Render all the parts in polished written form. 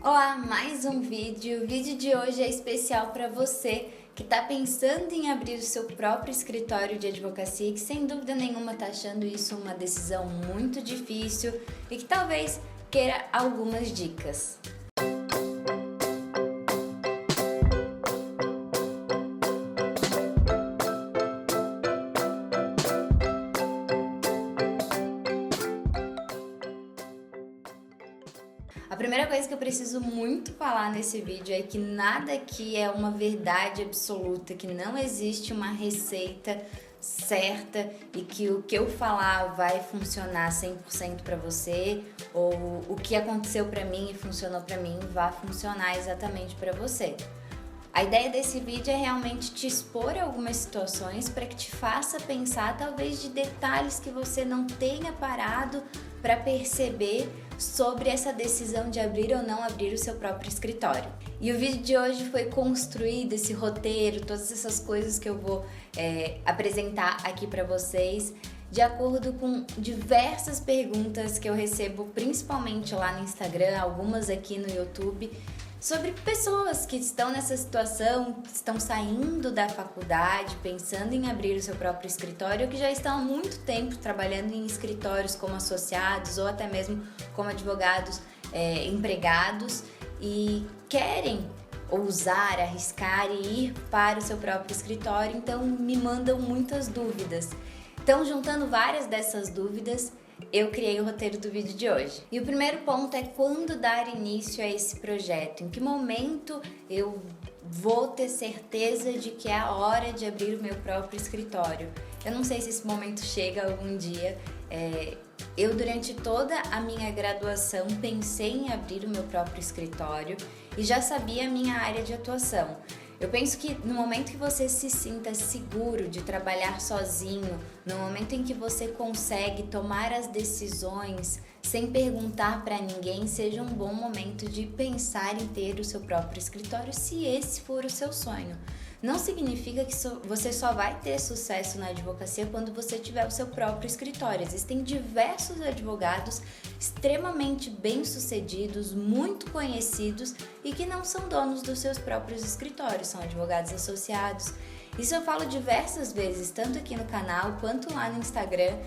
Olá, mais um vídeo. O vídeo de hoje é especial para você que está pensando em abrir o seu próprio escritório de advocacia e que sem dúvida nenhuma está achando isso uma decisão muito difícil e que talvez queira algumas dicas. A primeira coisa que eu preciso muito falar nesse vídeo é que nada aqui é uma verdade absoluta, que não existe uma receita certa e que o que eu falar vai funcionar 100% para você, ou o que aconteceu para mim e funcionou para mim vai funcionar exatamente para você. A ideia desse vídeo é realmente te expor a algumas situações para que te faça pensar talvez de detalhes que você não tenha parado para perceber sobre essa decisão de abrir ou não abrir o seu próprio escritório. E o vídeo de hoje foi construído, esse roteiro, todas essas coisas que eu vou apresentar aqui para vocês, de acordo com diversas perguntas que eu recebo, principalmente lá no Instagram, algumas aqui no YouTube, sobre pessoas que estão nessa situação, que estão saindo da faculdade, pensando em abrir o seu próprio escritório, ou que já estão há muito tempo trabalhando em escritórios como associados ou até mesmo como advogados empregados e querem ousar, arriscar e ir para o seu próprio escritório, então me mandam muitas dúvidas. Então, juntando várias dessas dúvidas, eu criei o roteiro do vídeo de hoje. E o primeiro ponto é quando dar início a esse projeto, em que momento eu vou ter certeza de que é a hora de abrir o meu próprio escritório. Eu não sei se esse momento chega algum dia. Eu, durante toda a minha graduação, pensei em abrir o meu próprio escritório e já sabia a minha área de atuação. Eu penso que no momento que você se sinta seguro de trabalhar sozinho, no momento em que você consegue tomar as decisões sem perguntar para ninguém, seja um bom momento de pensar em ter o seu próprio escritório, se esse for o seu sonho. Não significa que você só vai ter sucesso na advocacia quando você tiver o seu próprio escritório. Existem diversos advogados extremamente bem-sucedidos, muito conhecidos e que não são donos dos seus próprios escritórios, são advogados associados. Isso eu falo diversas vezes, tanto aqui no canal quanto lá no Instagram,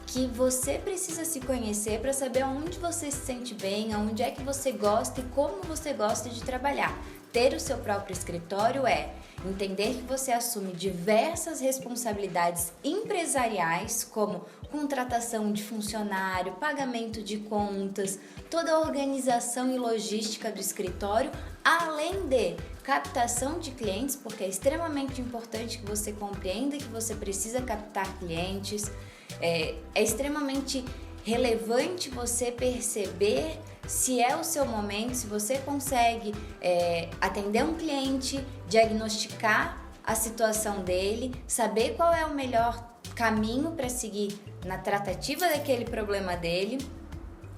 que você precisa se conhecer para saber onde você se sente bem, onde é que você gosta e como você gosta de trabalhar. Ter o seu próprio escritório é entender que você assume diversas responsabilidades empresariais, como contratação de funcionário, pagamento de contas, toda a organização e logística do escritório, além de captação de clientes, porque é extremamente importante que você compreenda que você precisa captar clientes. É extremamente relevante você perceber se é o seu momento, se você consegue atender um cliente, diagnosticar a situação dele, saber qual é o melhor caminho para seguir na tratativa daquele problema dele,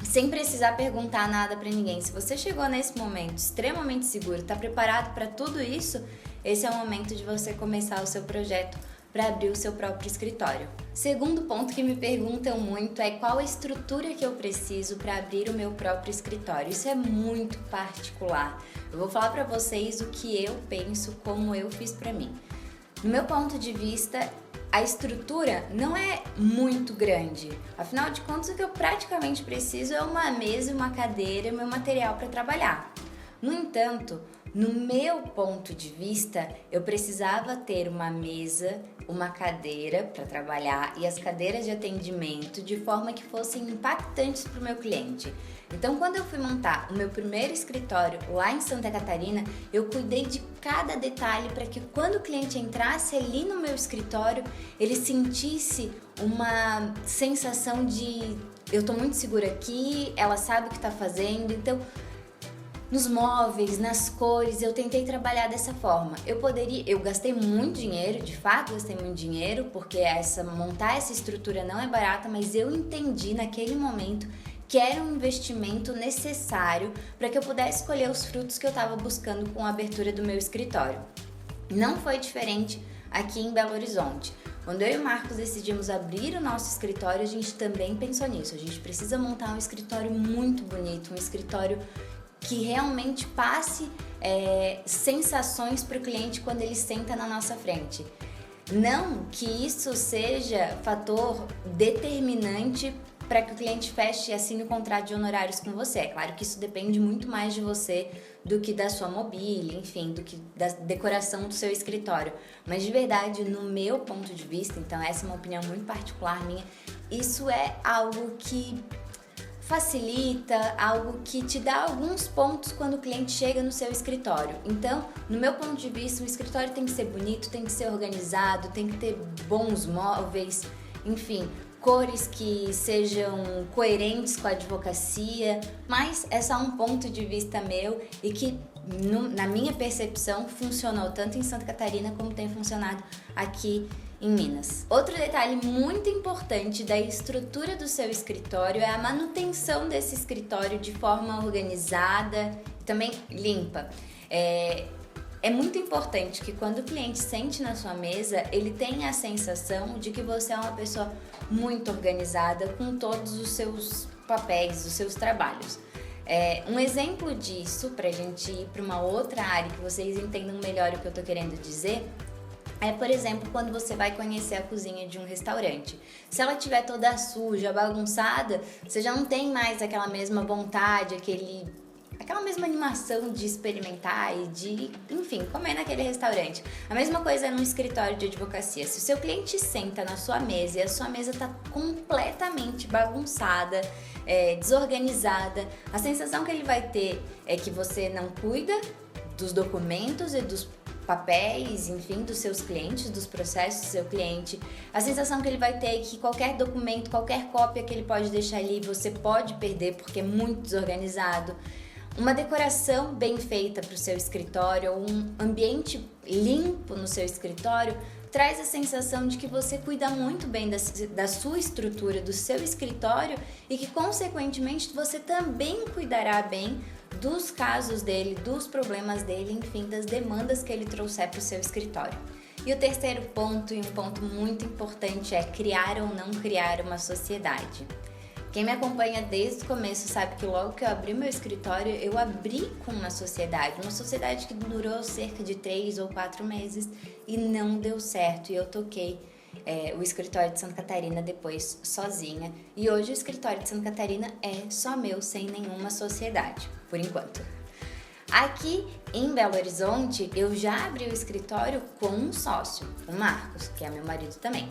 sem precisar perguntar nada para ninguém. Se você chegou nesse momento extremamente seguro, está preparado para tudo isso, esse é o momento de você começar o seu projeto para abrir o seu próprio escritório. Segundo ponto que me perguntam muito é qual a estrutura que eu preciso para abrir o meu próprio escritório. Isso é muito particular. Eu vou falar para vocês o que eu penso, como eu fiz para mim. No meu ponto de vista, a estrutura não é muito grande. Afinal de contas, o que eu praticamente preciso é uma mesa, uma cadeira e meu material para trabalhar. No entanto, no meu ponto de vista, eu precisava ter uma mesa, uma cadeira para trabalhar e as cadeiras de atendimento de forma que fossem impactantes para o meu cliente. Então, quando eu fui montar o meu primeiro escritório lá em Santa Catarina, eu cuidei de cada detalhe para que quando o cliente entrasse ali no meu escritório, ele sentisse uma sensação de eu estou muito segura aqui, ela sabe o que está fazendo. Então, nos móveis, nas cores, eu tentei trabalhar dessa forma. Eu gastei muito dinheiro, de fato gastei muito dinheiro, porque montar essa estrutura não é barata, mas eu entendi naquele momento que era um investimento necessário para que eu pudesse colher os frutos que eu estava buscando com a abertura do meu escritório. Não foi diferente aqui em Belo Horizonte. Quando eu e o Marcos decidimos abrir o nosso escritório, a gente também pensou nisso. A gente precisa montar um escritório muito bonito, um escritório que realmente passe sensações para o cliente quando ele senta na nossa frente. Não que isso seja fator determinante para que o cliente feche e assine o contrato de honorários com você. É claro que isso depende muito mais de você do que da sua mobília, enfim, do que da decoração do seu escritório. Mas de verdade, no meu ponto de vista, então essa é uma opinião muito particular minha, isso é algo que facilita, algo que te dá alguns pontos quando o cliente chega no seu escritório. Então, no meu ponto de vista, o escritório tem que ser bonito, tem que ser organizado, tem que ter bons móveis, enfim, cores que sejam coerentes com a advocacia, mas é só um ponto de vista meu e que, na minha percepção, funcionou tanto em Santa Catarina como tem funcionado aqui em Minas. Outro detalhe muito importante da estrutura do seu escritório é a manutenção desse escritório de forma organizada e também limpa. É muito importante que quando o cliente sente na sua mesa, ele tenha a sensação de que você é uma pessoa muito organizada com todos os seus papéis, os seus trabalhos. Um exemplo disso, pra gente ir para uma outra área que vocês entendam melhor o que eu tô querendo dizer, por exemplo, quando você vai conhecer a cozinha de um restaurante. Se ela estiver toda suja, bagunçada, você já não tem mais aquela mesma vontade, aquela mesma animação de experimentar e de, enfim, comer naquele restaurante. A mesma coisa é no escritório de advocacia. Se o seu cliente senta na sua mesa e a sua mesa está completamente bagunçada, desorganizada, a sensação que ele vai ter é que você não cuida dos documentos e dos papéis, enfim, dos seus clientes, dos processos do seu cliente. A sensação que ele vai ter é que qualquer documento, qualquer cópia que ele pode deixar ali, você pode perder porque é muito desorganizado. Uma decoração bem feita para o seu escritório, um ambiente limpo no seu escritório, traz a sensação de que você cuida muito bem da sua estrutura, do seu escritório e que, consequentemente, você também cuidará bem dos casos dele, dos problemas dele, enfim, das demandas que ele trouxer para o seu escritório. E o terceiro ponto, e um ponto muito importante, é criar ou não criar uma sociedade. Quem me acompanha desde o começo sabe que logo que eu abri meu escritório, eu abri com uma sociedade que durou cerca de 3 ou 4 meses e não deu certo. E eu toquei o escritório de Santa Catarina depois sozinha. E hoje o escritório de Santa Catarina é só meu, sem nenhuma sociedade, por enquanto. Aqui em Belo Horizonte, eu já abri o escritório com um sócio, o Marcos, que é meu marido também.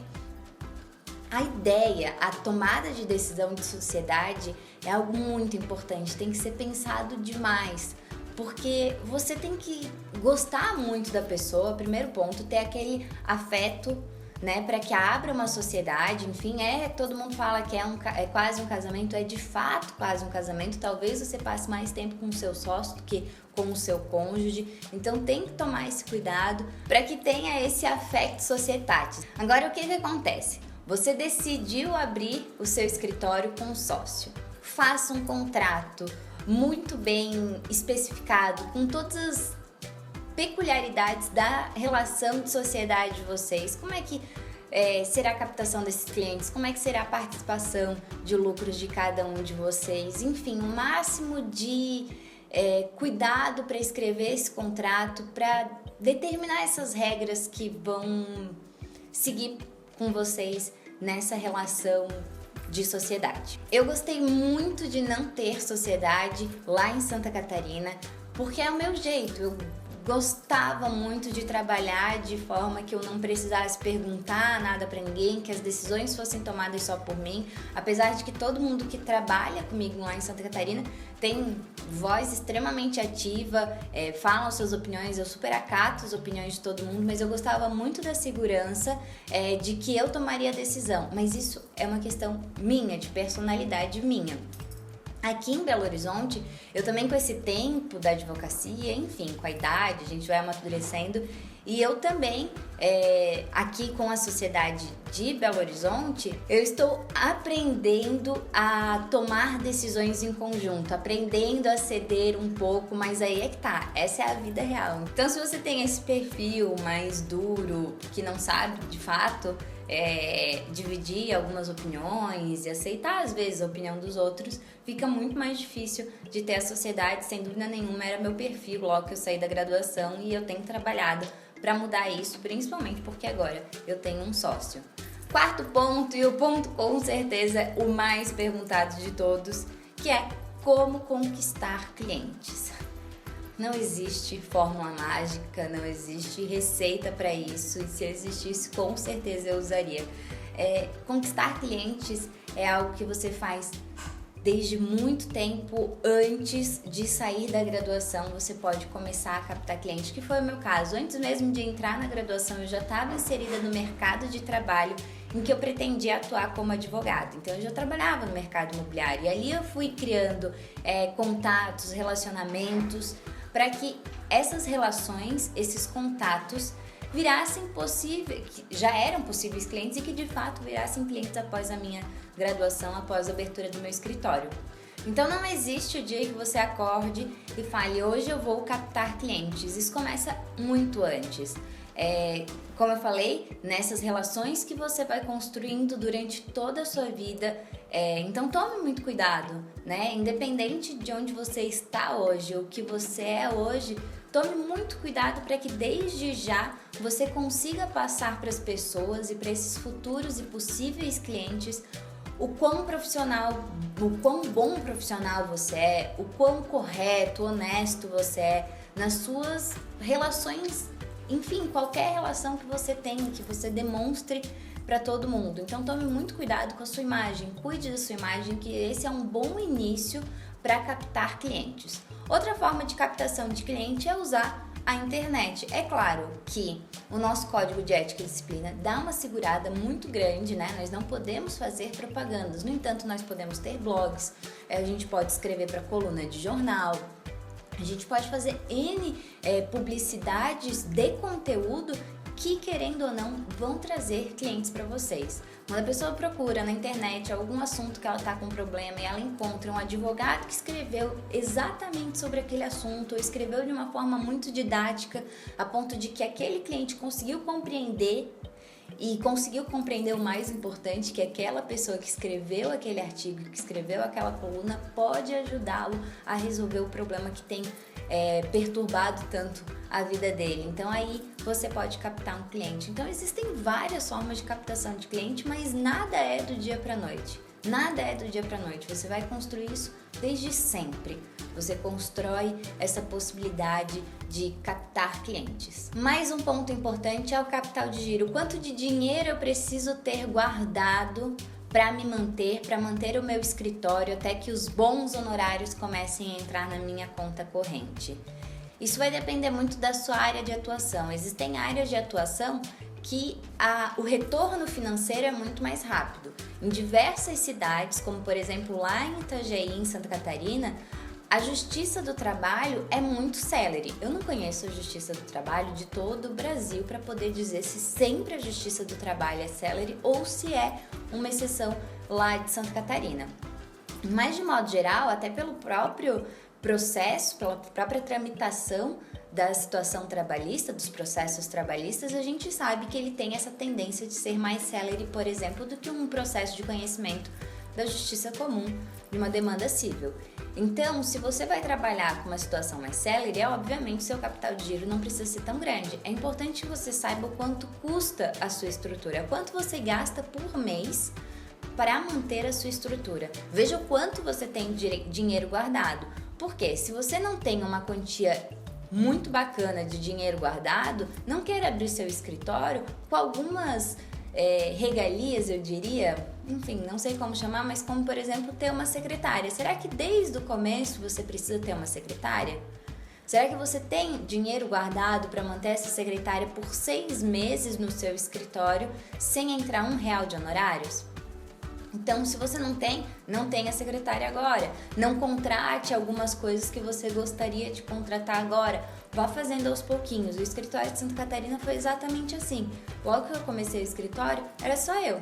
A ideia, a tomada de decisão de sociedade é algo muito importante, tem que ser pensado demais, porque você tem que gostar muito da pessoa, primeiro ponto, ter aquele afeto, né, para que abra uma sociedade, enfim, todo mundo fala que é quase um casamento, é de fato quase um casamento, talvez você passe mais tempo com o seu sócio do que com o seu cônjuge, então tem que tomar esse cuidado para que tenha esse affect societatis. Agora, o que acontece? Você decidiu abrir o seu escritório com um sócio. Faça um contrato muito bem especificado, com todas as peculiaridades da relação de sociedade de vocês. Como é que será a captação desses clientes? Como é que será a participação de lucros de cada um de vocês? Enfim, o máximo de cuidado para escrever esse contrato, para determinar essas regras que vão seguir com vocês nessa relação de sociedade. Eu gostei muito de não ter sociedade lá em Santa Catarina, porque é o meu jeito. Eu gostava muito de trabalhar de forma que eu não precisasse perguntar nada para ninguém, que as decisões fossem tomadas só por mim, apesar de que todo mundo que trabalha comigo lá em Santa Catarina tem voz extremamente ativa, falam suas opiniões, eu super acato as opiniões de todo mundo, mas eu gostava muito da segurança de que eu tomaria a decisão, mas isso é uma questão minha, de personalidade minha. Aqui em Belo Horizonte, eu também com esse tempo da advocacia, enfim, com a idade, a gente vai amadurecendo, E eu também, aqui com a Sociedade de Belo Horizonte, eu estou aprendendo a tomar decisões em conjunto, aprendendo a ceder um pouco, mas aí é que tá, essa é a vida real. Então, se você tem esse perfil mais duro, que não sabe de fato dividir algumas opiniões e aceitar às vezes a opinião dos outros, fica muito mais difícil de ter a sociedade. Sem dúvida nenhuma, era meu perfil logo que eu saí da graduação e eu tenho trabalhado para mudar isso, principalmente porque agora eu tenho um sócio. Quarto ponto, e o ponto com certeza o mais perguntado de todos, que é como conquistar clientes. Não existe fórmula mágica, não existe receita para isso, e se existisse, com certeza eu usaria. Conquistar clientes é algo que você faz desde muito tempo antes de sair da graduação. Você pode começar a captar clientes, que foi o meu caso. Antes mesmo de entrar na graduação, eu já estava inserida no mercado de trabalho em que eu pretendia atuar como advogada. Então eu já trabalhava no mercado imobiliário e ali eu fui criando contatos, relacionamentos, para que essas relações, esses contatos virassem possíveis, que já eram possíveis clientes e que de fato virassem clientes após a minha graduação, após a abertura do meu escritório. Então não existe o dia que você acorde e fale, hoje eu vou captar clientes. Isso começa muito antes. Como eu falei, nessas relações que você vai construindo durante toda a sua vida. Então tome muito cuidado, né? Independente de onde você está hoje, o que você é hoje, tome muito cuidado para que desde já você consiga passar para as pessoas e para esses futuros e possíveis clientes o quão bom profissional você é, o quão correto, honesto você é nas suas relações, enfim, qualquer relação que você tenha, que você demonstre para todo mundo. Então tome muito cuidado com a sua imagem, cuide da sua imagem, que esse é um bom início para captar clientes. Outra forma de captação de cliente é usar a internet. É claro que o nosso código de ética e disciplina dá uma segurada muito grande, né? Nós não podemos fazer propagandas. No entanto, nós podemos ter blogs, a gente pode escrever para coluna de jornal, a gente pode fazer N publicidades de conteúdo que, querendo ou não, vão trazer clientes para vocês. Quando a pessoa procura na internet algum assunto que ela está com problema e ela encontra um advogado que escreveu exatamente sobre aquele assunto, ou escreveu de uma forma muito didática, a ponto de que aquele cliente conseguiu compreender, e conseguiu compreender o mais importante, que aquela pessoa que escreveu aquele artigo, que escreveu aquela coluna, pode ajudá-lo a resolver o problema que tem perturbado tanto a vida dele. Então aí você pode captar um cliente. Então existem várias formas de captação de cliente, mas nada é do dia para noite. Nada é do dia para noite. Você vai construir isso desde sempre. Você constrói essa possibilidade de captar clientes. Mais um ponto importante é o capital de giro. Quanto de dinheiro eu preciso ter guardado para me manter, para manter o meu escritório até que os bons honorários comecem a entrar na minha conta corrente? Isso vai depender muito da sua área de atuação. Existem áreas de atuação que o retorno financeiro é muito mais rápido. Em diversas cidades, como por exemplo lá em Itajaí, em Santa Catarina, a Justiça do Trabalho é muito célere. Eu não conheço a Justiça do Trabalho de todo o Brasil para poder dizer se sempre a Justiça do Trabalho é célere ou se é uma exceção lá de Santa Catarina. Mas de modo geral, até pelo próprio processo, pela própria tramitação da situação trabalhista, dos processos trabalhistas, a gente sabe que ele tem essa tendência de ser mais célere, por exemplo, do que um processo de conhecimento da justiça comum de uma demanda civil. Então, se você vai trabalhar com uma situação mais célere, obviamente seu capital de giro não precisa ser tão grande. É importante que você saiba o quanto custa a sua estrutura, quanto você gasta por mês para manter a sua estrutura. Veja o quanto você tem de dinheiro guardado. Porque se você não tem uma quantia muito bacana de dinheiro guardado, não queira abrir seu escritório com algumas regalias, eu diria, enfim, não sei como chamar, mas como, por exemplo, ter uma secretária. Será que desde o começo você precisa ter uma secretária? Será que você tem dinheiro guardado para manter essa secretária por 6 meses no seu escritório sem entrar R$1 de honorários? Então, se você não tem, não tenha secretária agora. Não contrate algumas coisas que você gostaria de contratar agora. Vá fazendo aos pouquinhos. O escritório de Santa Catarina foi exatamente assim. Logo que eu comecei o escritório, era só eu,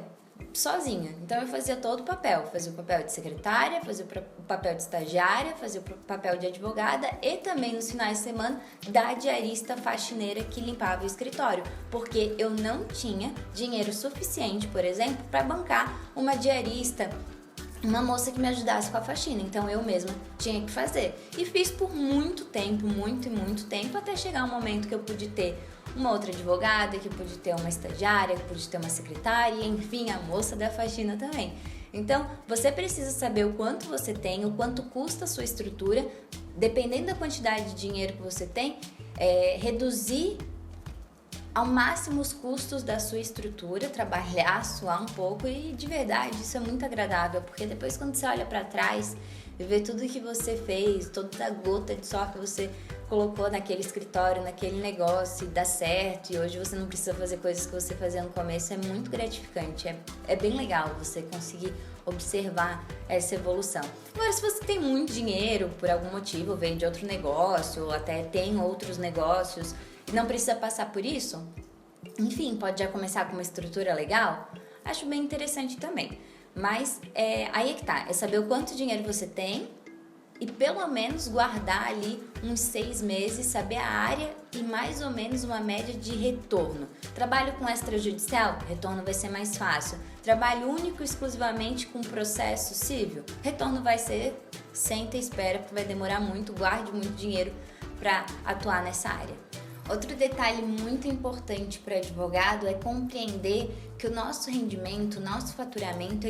sozinha. Então, eu fazia todo o papel. Fazia o papel de secretária, fazia o papel de estagiária, fazia o papel de advogada e também nos finais de semana da diarista faxineira que limpava o escritório. Porque eu não tinha dinheiro suficiente, por exemplo, para bancar uma diarista, uma moça que me ajudasse com a faxina, então eu mesma tinha que fazer. E fiz por muito tempo, muito tempo, até chegar um momento que eu pude ter uma outra advogada, que pude ter uma estagiária, que pude ter uma secretária, enfim, a moça da faxina também. Então, você precisa saber o quanto você tem, o quanto custa a sua estrutura, dependendo da quantidade de dinheiro que você tem, reduzir ao máximo os custos da sua estrutura, trabalhar, suar um pouco e de verdade isso é muito agradável, porque depois quando você olha para trás e vê tudo que você fez, toda a gota de suor que você colocou naquele escritório, naquele negócio e dá certo e hoje você não precisa fazer coisas que você fazia no começo, é muito gratificante, é bem legal você conseguir observar essa evolução. Agora, se você tem muito dinheiro por algum motivo, veio de outro negócio ou até tem outros negócios e não precisa passar por isso, enfim, pode já começar com uma estrutura legal, acho bem interessante também. Mas aí é que tá, é saber o quanto dinheiro você tem e pelo menos guardar ali uns 6 meses, saber a área e mais ou menos uma média de retorno. Trabalho com extrajudicial? Retorno vai ser mais fácil. Trabalho único exclusivamente com processo civil? Retorno vai ser, senta e espera, porque vai demorar muito, guarde muito dinheiro para atuar nessa área. Outro detalhe muito importante para o advogado é compreender que o nosso rendimento, o nosso faturamento,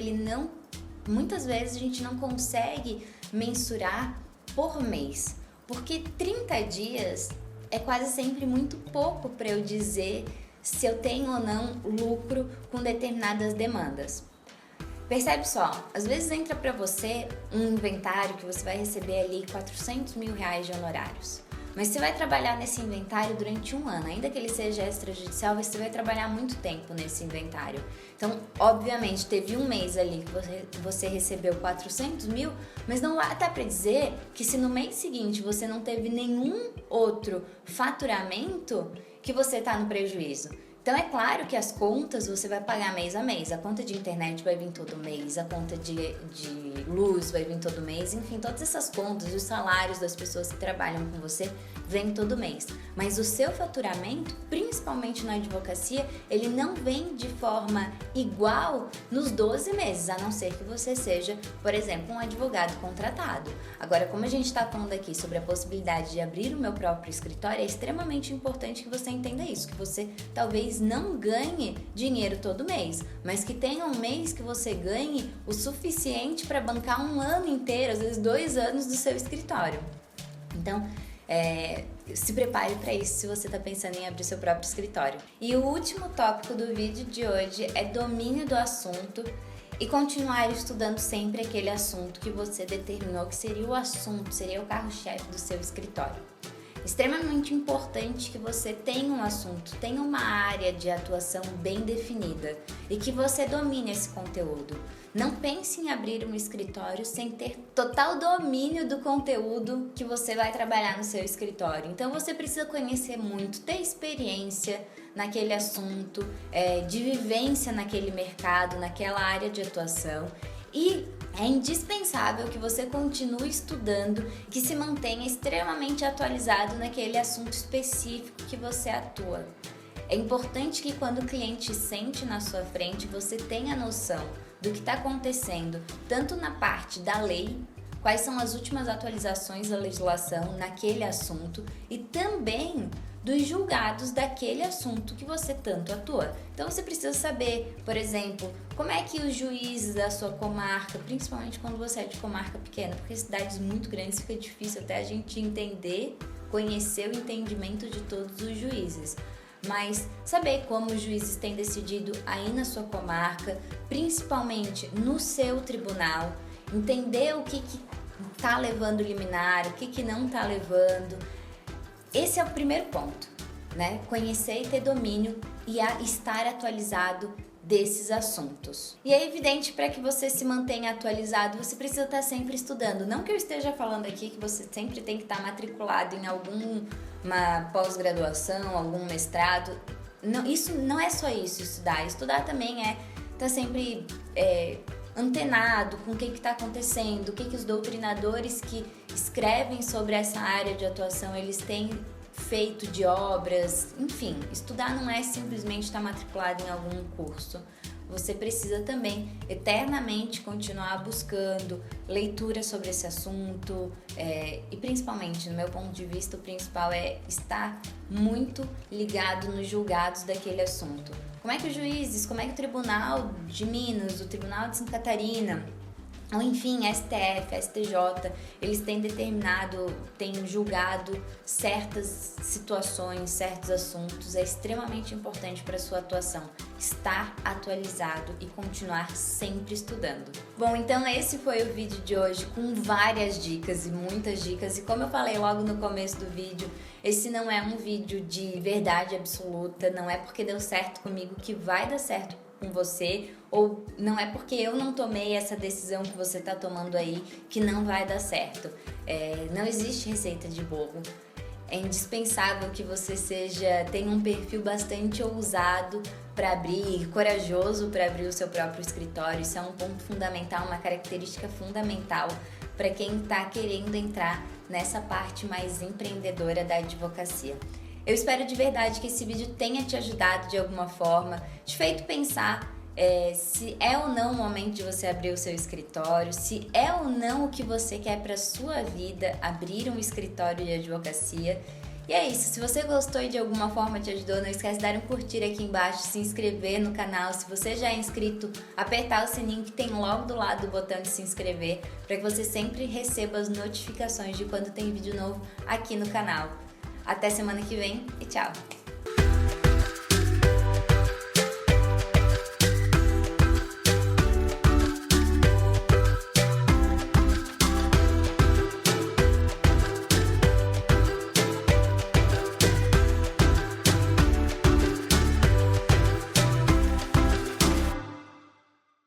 muitas vezes a gente não consegue mensurar por mês, porque 30 dias é quase sempre muito pouco para eu dizer se eu tenho ou não lucro com determinadas demandas. Percebe só, às vezes entra para você um inventário que você vai receber ali R$400 mil de honorários. Mas você vai trabalhar nesse inventário durante um ano, ainda que ele seja extrajudicial, você vai trabalhar muito tempo nesse inventário. Então, obviamente, teve um mês ali que você recebeu 400 mil, mas não dá para dizer que se no mês seguinte você não teve nenhum outro faturamento, que você está no prejuízo. Então é claro que as contas você vai pagar mês a mês, a conta de internet vai vir todo mês, a conta de luz vai vir todo mês, enfim, todas essas contas, os salários das pessoas que trabalham com você vêm todo mês. Mas o seu faturamento, principalmente na advocacia, ele não vem de forma igual nos 12 meses, a não ser que você seja, por exemplo, um advogado contratado. Agora, como a gente está falando aqui sobre a possibilidade de abrir o meu próprio escritório, é extremamente importante que você entenda isso, que você talvez não ganhe dinheiro todo mês, mas que tenha um mês que você ganhe o suficiente para bancar um ano inteiro, às vezes 2 anos do seu escritório. Então, se prepare para isso se você está pensando em abrir seu próprio escritório. E o último tópico do vídeo de hoje é domínio do assunto e continuar estudando sempre aquele assunto que você determinou que seria o assunto, seria o carro-chefe do seu escritório. Extremamente importante que você tenha um assunto, tenha uma área de atuação bem definida e que você domine esse conteúdo. Não pense em abrir um escritório sem ter total domínio do conteúdo que você vai trabalhar no seu escritório. Então você precisa conhecer muito, ter experiência naquele assunto, de vivência naquele mercado, naquela área de atuação. E é indispensável que você continue estudando, que se mantenha extremamente atualizado naquele assunto específico que você atua. É importante que quando o cliente sente na sua frente, você tenha noção do que está acontecendo, tanto na parte da lei, quais são as últimas atualizações da legislação naquele assunto e também dos julgados daquele assunto que você tanto atua. Então você precisa saber, por exemplo, como é que os juízes da sua comarca, principalmente quando você é de comarca pequena, porque cidades muito grandes fica difícil até a gente entender, conhecer o entendimento de todos os juízes. Mas saber como os juízes têm decidido aí na sua comarca, principalmente no seu tribunal, entender o que está levando liminar, o que não está levando. Esse é o primeiro ponto, né? Conhecer e ter domínio e estar atualizado desses assuntos. E é evidente, para que você se mantenha atualizado, você precisa estar sempre estudando. Não que eu esteja falando aqui que você sempre tem que estar matriculado em alguma pós-graduação, algum mestrado. Não, isso não é só isso, estudar. Estudar também é estar sempre antenado com o que está acontecendo, o que os doutrinadores que escrevem sobre essa área de atuação, eles têm feito de obras, enfim. Estudar não é simplesmente estar matriculado em algum curso. Você precisa também eternamente continuar buscando leitura sobre esse assunto e principalmente, no meu ponto de vista, o principal é estar muito ligado nos julgados daquele assunto. Como é que os juízes, como é que o Tribunal de Minas, o Tribunal de Santa Catarina, ou enfim, STF, STJ, eles têm julgado certas situações, certos assuntos. É extremamente importante para a sua atuação estar atualizado e continuar sempre estudando. Bom, então esse foi o vídeo de hoje com várias dicas e muitas dicas. E como eu falei logo no começo do vídeo, esse não é um vídeo de verdade absoluta, não é porque deu certo comigo que vai dar certo com você, ou não é porque eu não tomei essa decisão que você está tomando aí que não vai dar certo. Não existe receita de bolo. É indispensável que você tenha um perfil bastante ousado para abrir, corajoso para abrir o seu próprio escritório. Isso é um ponto fundamental, uma característica fundamental para quem está querendo entrar nessa parte mais empreendedora da advocacia. Eu espero de verdade que esse vídeo tenha te ajudado de alguma forma, te feito pensar se é ou não o momento de você abrir o seu escritório, se é ou não o que você quer para a sua vida, abrir um escritório de advocacia. E é isso, se você gostou e de alguma forma te ajudou, não esquece de dar um curtir aqui embaixo, se inscrever no canal. Se você já é inscrito, apertar o sininho que tem logo do lado do botão de se inscrever, para que você sempre receba as notificações de quando tem vídeo novo aqui no canal. Até semana que vem e tchau!